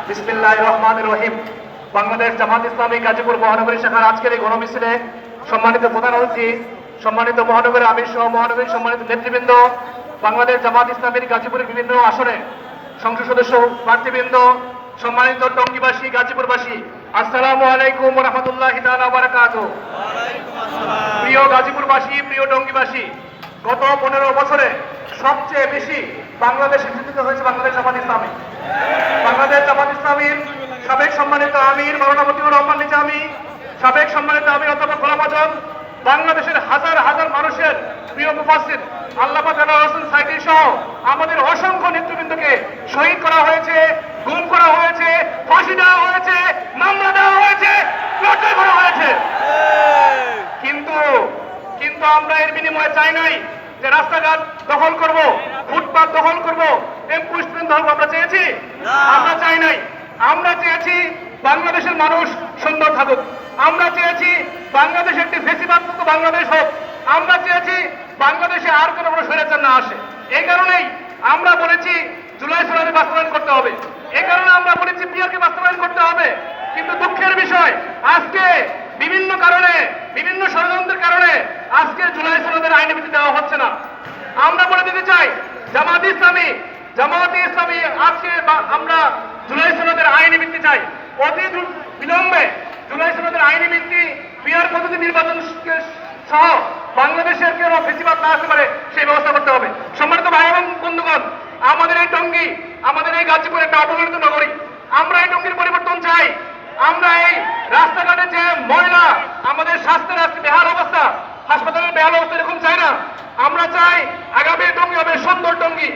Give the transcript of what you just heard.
বিসমিল্লাহির রহমানির রহিম। বাংলাদেশ জামাত ইসলামী গাজীপুর মহানগরী শাখার আজকের এই গণমিছিলে সম্মানিত প্রধান অতিথি, সম্মানিত মহানগরী আমির সহ মহানগরীর সম্মানিত নেতৃবৃন্দ, বাংলাদেশ জামাত ইসলামীর গাজীপুরের বিভিন্ন আসনে সংসদ সদস্য প্রার্থীবৃন্দ, সম্মানিত টঙ্গীবাসী, গাজীপুরবাসী, আসসালামু আলাইকুম ওয়া রাহমাতুল্লাহি তাআলা ওয়া বারাকাতুহু। প্রিয় গাজীপুরবাসী, প্রিয় টঙ্গীবাসী, গত 15 বছরে সবচেয়ে বেশি বাংলাদেশে বিতর্কিত হয়েছে বাংলাদেশ জামাত ইসলামী। বাংলাদেশ জামাত ইসলামীর সাবেক সম্মানিত আমির মাওলানা মতিউর রহমান নিজামী, সাবেক সম্মানিত আমির অধ্যাপক গোলাম আজম, বাংলাদেশের হাজার হাজার মানুষের প্রিয় মুফাসসির আল্লামা দেলোয়ার হোসেন সাইদি সহ আমাদের অসংখ্য নেতৃবৃন্দকে শহীদ করা হয়েছে, গুম করা হয়েছে, ফাঁসি দেওয়া হয়েছে, মামলা দেওয়া হয়েছে, টর্চার করা হয়েছে। কিন্তু আমরা এর বিনিময়ে চাই নাই যে রাস্তাঘাট দখল করব, ফুটপাত দখল করব, টেম্পু স্ট্যান্ড দখল আমরা চেয়েছি? আমরা চাই নাই। আমরা চেয়েছি বাংলাদেশের মানুষ সুন্দর থাকুক। আমরা চেয়েছি বাংলাদেশে একটি ফেসিবাদমুক্ত বাংলাদেশ হোক। আমরা চেয়েছি বাংলাদেশে আর কোনো স্বৈরাচার না আসে। এই কারণেই আমরা বলেছি জুলাই সনদ বাস্তবায়ন করতে হবে। এই কারণে আমরা বলেছি পিআরকে বাস্তবায়ন করতে হবে। কিন্তু দুঃখের বিষয়, আজকে বিভিন্ন কারণে, বিভিন্ন ষড়যন্ত্রের কারণে আজকে জুলাই সনদের আইনি ভিত্তি দেওয়া হচ্ছে না। আমরা বলে দিতে চাই জামাতে ইসলামী আজকে আমরা জুলাই সনদের আইনি ভিত্তি চাই। অতি বিলম্বে জুলাই সনদের আইনি ভিত্তি, পিআর পদ্ধতি নির্বাচন সহ বাংলাদেশের কেন ফেসিবাদ না আসতে পারে সেই ব্যবস্থা করতে হবে। সম্মানিত ভাই এবং বন্ধুগণ, আমাদের এই টঙ্গী, আমাদের এই গাজীপুর একটা অবহেলিত নগরী। আমরা এই টঙ্গীর পরিবর্তন চাই। আমরা এই রাস্তাঘাটে যে ময়লা, আমাদের স্বাস্থ্যের আজকে বেহাল অবস্থা, হাসপাতালের বেহাল অবস্থা এরকম চাই না। আমরা চাই আগামী টঙ্গী হবে সুন্দর টঙ্গী।